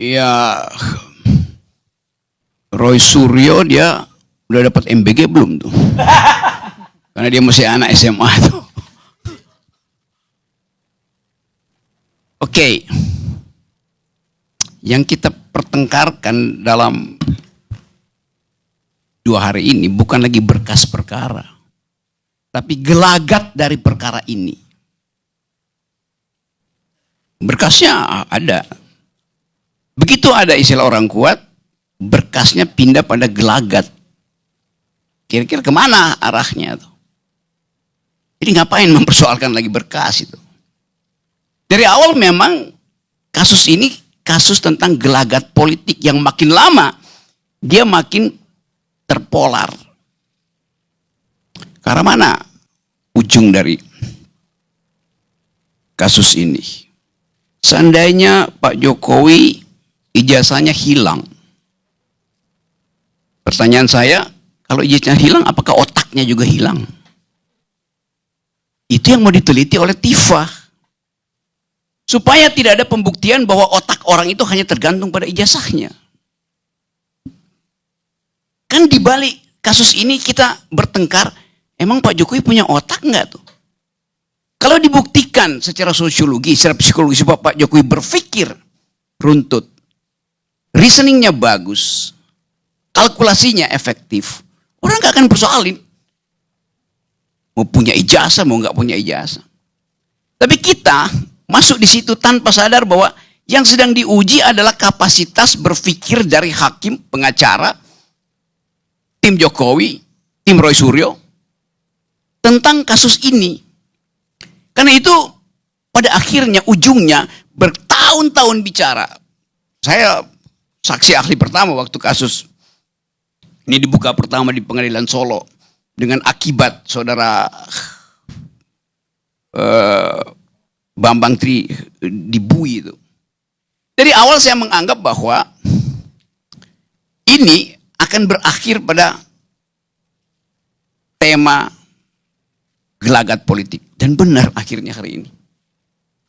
Ya, Roy Suryo dia udah dapat MBG belum tuh? Karena dia masih anak SMA tuh. Oke. Yang kita pertengkarkan dalam 2 hari ini bukan lagi berkas perkara, tapi gelagat dari perkara ini. Berkasnya ada. Begitu ada istilah orang kuat, berkasnya pindah pada gelagat. Kira-kira kemana arahnya tuh? Jadi ngapain mempersoalkan lagi berkas itu? Dari awal memang kasus ini kasus tentang gelagat politik yang makin lama dia makin terpolar. Karena mana ujung dari kasus ini? Seandainya Pak Jokowi ijazahnya hilang. Pertanyaan saya, kalau ijazahnya hilang, apakah otaknya juga hilang? Itu yang mau diteliti oleh TIFA. Supaya tidak ada pembuktian bahwa otak orang itu hanya tergantung pada ijazahnya. Kan di balik kasus ini kita bertengkar, emang Pak Jokowi punya otak enggak tuh? Kalau dibuktikan secara sosiologi, secara psikologi bahwa Pak Jokowi berpikir runtut, reasoningnya bagus, kalkulasinya efektif, orang nggak akan persoalin. Mau punya ijazah, mau nggak punya ijazah. Tapi kita masuk di situ tanpa sadar bahwa yang sedang diuji adalah kapasitas berpikir dari hakim, pengacara, tim Jokowi, tim Roy Suryo, tentang kasus ini. Karena itu pada akhirnya ujungnya bertahun-tahun bicara. Saya saksi ahli pertama waktu kasus ini dibuka pertama di Pengadilan Solo dengan akibat saudara Bambang Tri dibui itu. Dari awal saya menganggap bahwa ini akan berakhir pada tema gelagat politik. Dan benar akhirnya hari ini.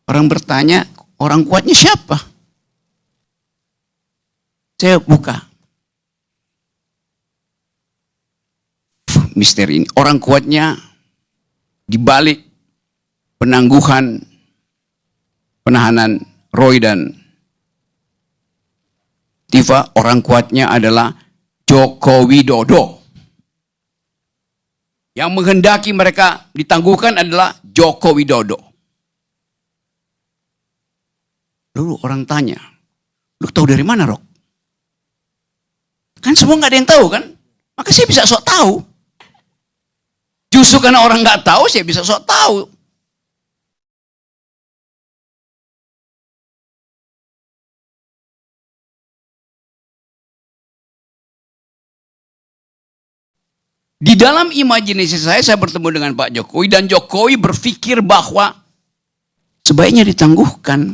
Orang bertanya, orang kuatnya siapa? Saya buka misteri ini. Orang kuatnya dibalik penangguhan penahanan Roy dan TIFA, orang kuatnya adalah Joko Widodo. Yang menghendaki mereka ditangguhkan adalah Joko Widodo. Lalu orang tanya, lu tahu dari mana, Rok? Kan semua nggak ada yang tahu kan? Maka saya bisa sok tahu. Justru karena orang nggak tahu, saya bisa sok tahu. Di dalam imajinasi saya bertemu dengan Pak Jokowi, dan Jokowi berpikir bahwa sebaiknya ditangguhkan.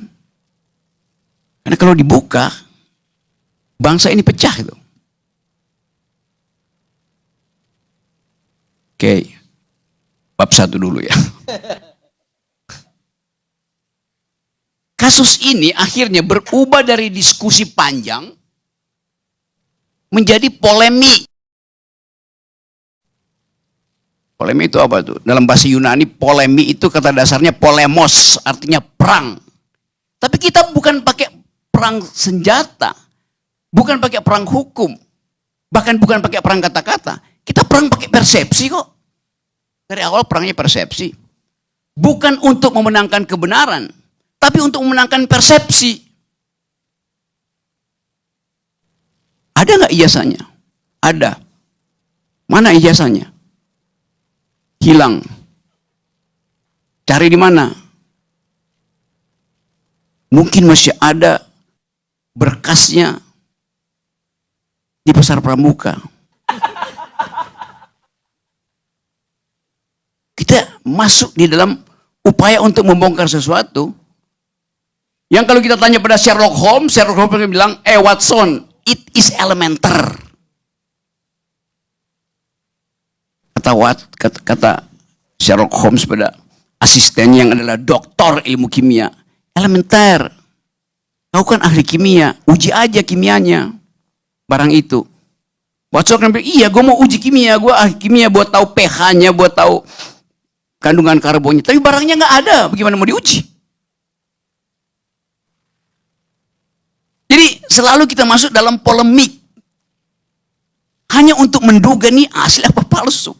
Karena kalau dibuka, bangsa ini pecah itu. Oke, bab 1 dulu ya. Kasus ini akhirnya berubah dari diskusi panjang menjadi polemik. Polemik itu apa tuh? Dalam bahasa Yunani, polemik itu kata dasarnya polemos, artinya perang. Tapi kita bukan pakai perang senjata, bukan pakai perang hukum, bahkan bukan pakai perang kata-kata. Kita perang pakai persepsi kok. Dari awal perangnya persepsi. Bukan untuk memenangkan kebenaran, tapi untuk memenangkan persepsi. Ada nggak ijazahnya? Ada. Mana ijazahnya? Hilang. Cari di mana? Mungkin masih ada berkasnya di Pasar Pramuka. Kita masuk di dalam upaya untuk membongkar sesuatu yang kalau kita tanya pada Sherlock Holmes bilang, Watson, it is elementer. Kata Sherlock Holmes pada asistennya yang adalah doktor ilmu kimia, elementer. Kau kan ahli kimia, uji aja kimianya barang itu. Watson kan bilang, iya gue mau uji kimia, gue ahli kimia buat tahu pH-nya, buat tahu kandungan karbonnya. Tapi barangnya nggak ada, bagaimana mau diuji? Jadi selalu kita masuk dalam polemik. Hanya untuk menduga nih asli apa palsu.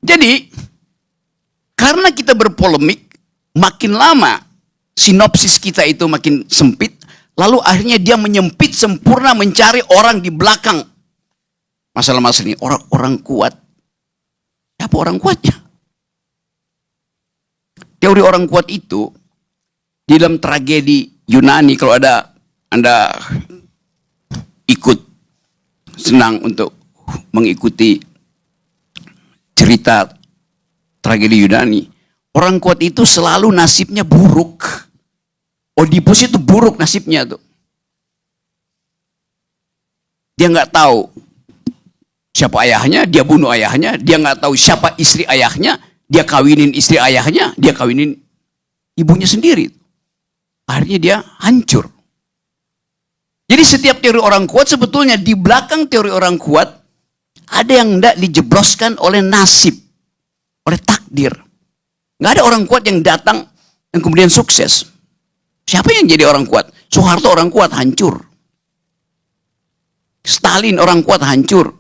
Jadi, karena kita berpolemik, makin lama sinopsis kita itu makin sempit, lalu akhirnya dia menyempit sempurna mencari orang di belakang masalah-masalah ini. Orang kuat. Apa orang kuatnya? Teori orang kuat itu, di dalam tragedi Yunani, kalau ada Anda ikut, senang untuk mengikuti cerita tragedi Yunani, orang kuat itu selalu nasibnya buruk. Oedipus itu buruk nasibnya tuh. Dia nggak tahu siapa ayahnya, dia bunuh ayahnya. Dia nggak tahu siapa istri ayahnya, dia kawinin istri ayahnya, dia kawinin ibunya sendiri. Akhirnya dia hancur. Jadi setiap teori orang kuat sebetulnya di belakang teori orang kuat ada yang tidak dijebloskan oleh nasib, oleh takdir. Nggak ada orang kuat yang datang dan kemudian sukses. Siapa yang jadi orang kuat? Soeharto orang kuat, hancur. Stalin orang kuat, hancur.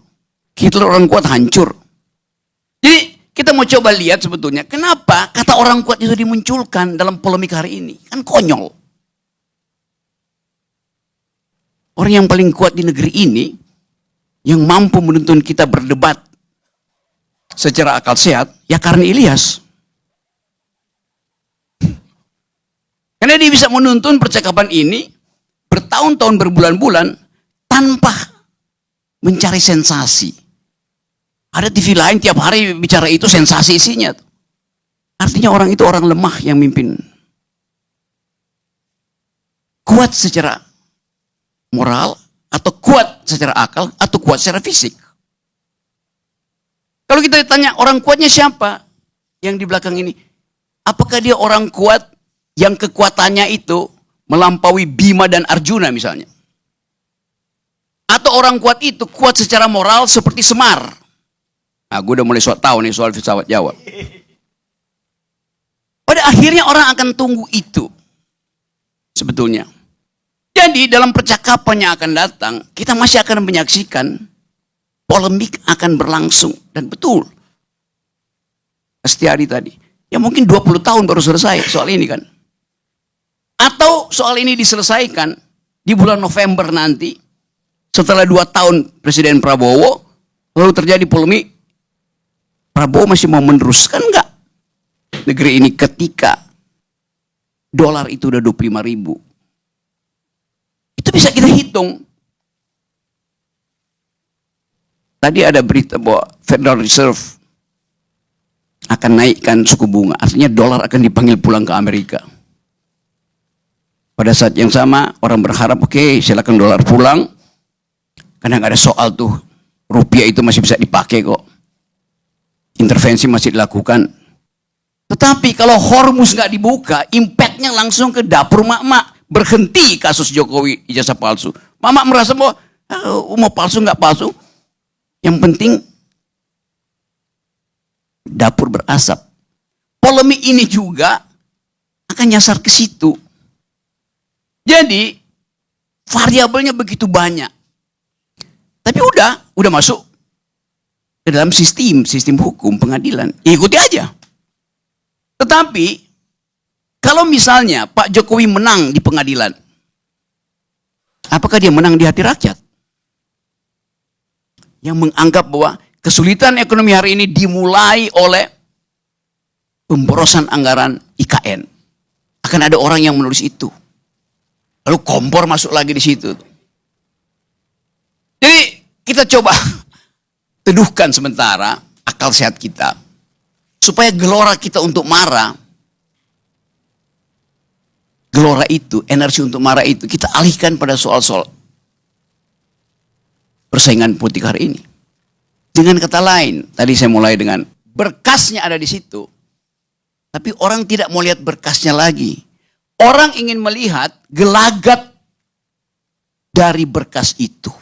Hitler orang kuat, hancur. Jadi kita mau coba lihat sebetulnya kenapa kata orang kuat itu dimunculkan dalam polemik hari ini. Kan konyol. Orang yang paling kuat di negeri ini, yang mampu menuntun kita berdebat secara akal sehat, ya Karni Ilyas. Karena dia bisa menuntun percakapan ini bertahun-tahun, berbulan-bulan, tanpa mencari sensasi. Ada TV lain tiap hari bicara itu, sensasi isinya. Artinya orang itu orang lemah yang mimpin. Kuat secara moral, atau kuat secara akal, atau kuat secara fisik. Kalau kita ditanya orang kuatnya siapa yang di belakang ini? Apakah dia orang kuat yang kekuatannya itu melampaui Bima dan Arjuna misalnya? Atau orang kuat itu kuat secara moral seperti Semar? Nah, gue udah mulai tahu nih soal filsafat Jawa. Pada akhirnya orang akan tunggu itu. Sebetulnya. Jadi dalam percakapan yang akan datang, kita masih akan menyaksikan polemik akan berlangsung. Dan betul. Astiari tadi. Ya mungkin 20 tahun baru selesai soal ini kan. Atau soal ini diselesaikan di bulan November nanti. Setelah 2 tahun Presiden Prabowo, lalu terjadi polemik. Prabowo masih mau meneruskan enggak negeri ini ketika dolar itu udah 25.000. Itu bisa kita hitung. Tadi ada berita bahwa Federal Reserve akan naikkan suku bunga. Artinya dolar akan dipanggil pulang ke Amerika. Pada saat yang sama orang berharap oke, silakan dolar pulang. Karena nggak ada soal tuh. Rupiah itu masih bisa dipakai kok. Intervensi masih dilakukan. Tetapi kalau Hormuz nggak dibuka, impactnya langsung ke dapur mak-mak. Berhenti kasus Jokowi ijazah palsu. Mama merasa bahwa mau palsu nggak palsu, yang penting dapur berasap. Polemik ini juga akan nyasar ke situ. Jadi variabelnya begitu banyak. Tapi udah masuk ke dalam sistem hukum pengadilan. Ikuti aja. Tetapi kalau misalnya Pak Jokowi menang di pengadilan, apakah dia menang di hati rakyat? Yang menganggap bahwa kesulitan ekonomi hari ini dimulai oleh pemborosan anggaran IKN. Akan ada orang yang menulis itu. Lalu kompor masuk lagi di situ. Jadi kita coba teduhkan sementara akal sehat kita. Supaya gelora kita untuk marah, gelora itu, energi untuk marah itu, kita alihkan pada soal-soal persaingan politik hari ini. Dengan kata lain, tadi saya mulai dengan berkasnya ada di situ. Tapi orang tidak mau lihat berkasnya lagi. Orang ingin melihat gelagat dari berkas itu.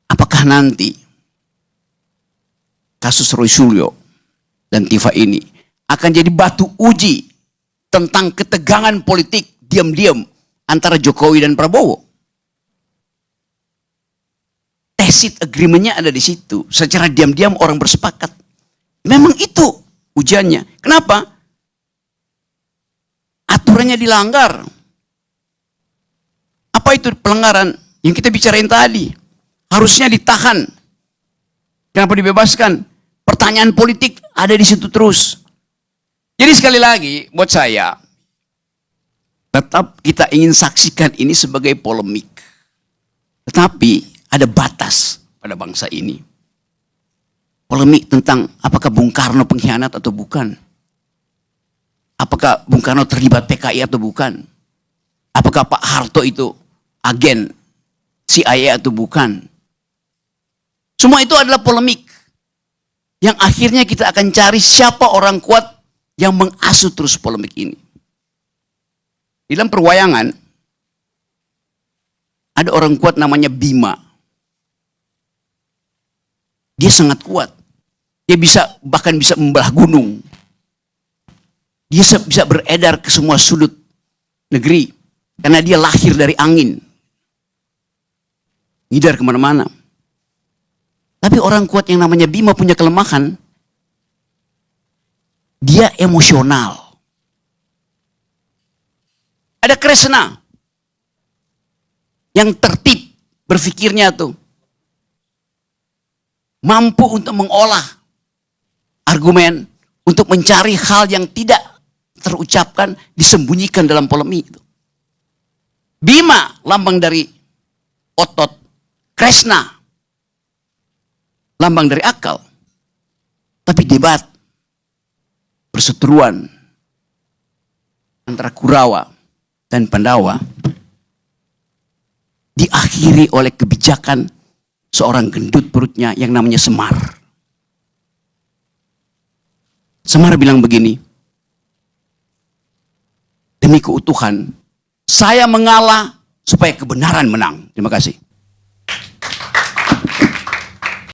Apakah nanti kasus Roy Suryo dan Tifa ini akan jadi batu uji tentang ketegangan politik diam-diam antara Jokowi dan Prabowo? Tacit agreement-nya ada di situ. Secara diam-diam orang bersepakat. Memang itu ujiannya. Kenapa? Aturannya dilanggar. Apa itu pelanggaran? Yang kita bicarain tadi. Harusnya ditahan. Kenapa dibebaskan? Pertanyaan politik ada di situ terus. Jadi sekali lagi, buat saya, tetap kita ingin saksikan ini sebagai polemik. Tetapi ada batas pada bangsa ini. Polemik tentang apakah Bung Karno pengkhianat atau bukan. Apakah Bung Karno terlibat PKI atau bukan? Apakah Pak Harto itu agen CIA atau bukan? Semua itu adalah polemik. Yang akhirnya kita akan cari siapa orang kuat yang mengasuh terus polemik ini. Di dalam perwayangan, ada orang kuat namanya Bima. Dia sangat kuat. Dia bahkan bisa membelah gunung. Dia bisa beredar ke semua sudut negeri. Karena dia lahir dari angin. Ngidar kemana-mana. Tapi orang kuat yang namanya Bima punya kelemahan. Dia emosional. Ada Kresna. Yang tertib berpikirnya tuh. Mampu untuk mengolah argumen. Untuk mencari hal yang tidak terucapkan, disembunyikan dalam polemik itu. Bima, lambang dari otot. Kresna, lambang dari akal. Tapi debat, perseteruan antara Kurawa dan Pandawa diakhiri oleh kebijakan seorang gendut perutnya yang namanya Semar. Semar bilang begini, demi keutuhan, saya mengalah supaya kebenaran menang. Terima kasih.